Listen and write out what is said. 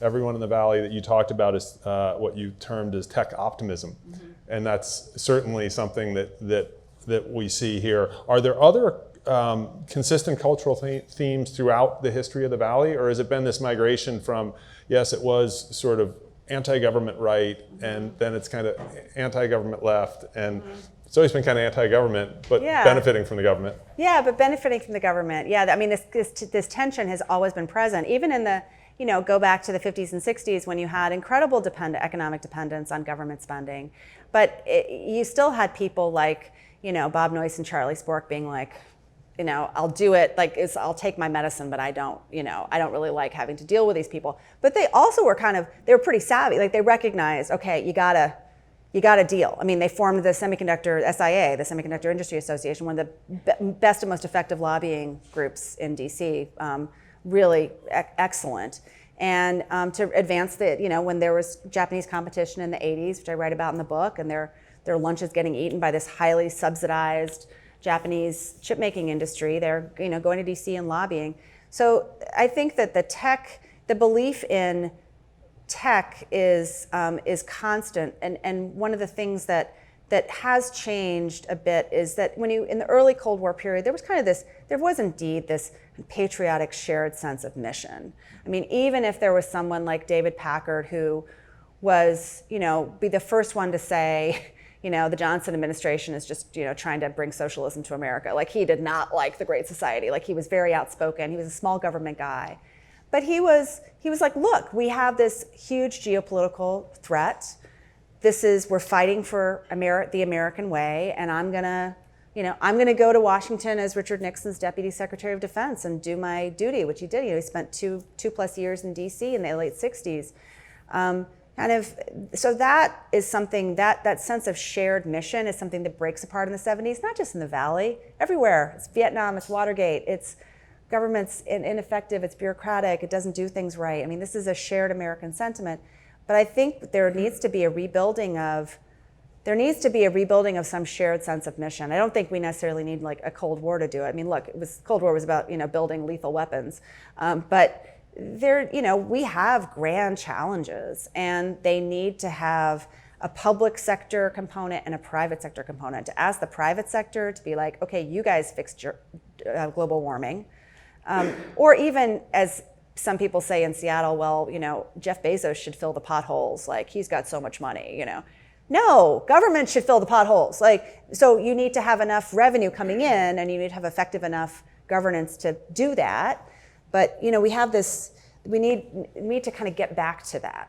everyone in the Valley that you talked about is what you termed as tech optimism. And that's certainly something that we see here. Are there other consistent cultural themes throughout the history of the Valley, or has it been this migration from, yes, it was sort of anti-government right, and then it's kind of anti-government left, and it's always been kind of anti-government, but benefiting from the government? Yeah, but benefiting from the government. Yeah, I mean, this tension has always been present, even in the, go back to the 50s and 60s when you had incredible economic dependence on government spending. But you still had people like, Bob Noyce and Charlie Spork being like, I'll do it, I'll take my medicine, but I don't really like having to deal with these people. But they also were they were pretty savvy. Like, they recognized, okay, you gotta deal. I mean, they formed the semiconductor SIA, the Semiconductor Industry Association, one of the best and most effective lobbying groups in DC, really excellent. And to advance when there was Japanese competition in the 80s, which I write about in the book, and their lunches getting eaten by this highly subsidized Japanese chip-making industry, they're going to DC and lobbying. So I think that the belief in tech is constant, and one of the things that has changed a bit is that in the early Cold War period, there was indeed this patriotic shared sense of mission. I mean, even if there was someone like David Packard who was, be the first one to say, the Johnson administration is just, trying to bring socialism to America. Like, he did not like the Great Society. Like, he was very outspoken. He was a small government guy. But he was like, look, we have this huge geopolitical threat. We're fighting for the American way, and I'm gonna go to Washington as Richard Nixon's Deputy Secretary of Defense and do my duty, which he did. He spent two plus years in DC in the late 60s. So that is something, that sense of shared mission is something that breaks apart in the 70s, not just in the Valley, everywhere. It's Vietnam, it's Watergate, it's government's ineffective, it's bureaucratic, it doesn't do things right. I mean, this is a shared American sentiment. But I think there needs to be a rebuilding of some shared sense of mission. I don't think we necessarily need like a Cold War to do it. I mean, look, Cold War was about building lethal weapons, but we have grand challenges, and they need to have a public sector component and a private sector component. To ask the private sector to be like, okay, you guys fixed your global warming, or even as some people say in Seattle, well, Jeff Bezos should fill the potholes. Like, he's got so much money, No, government should fill the potholes. So you need to have enough revenue coming in, and you need to have effective enough governance to do that. But we need to kind of get back to that.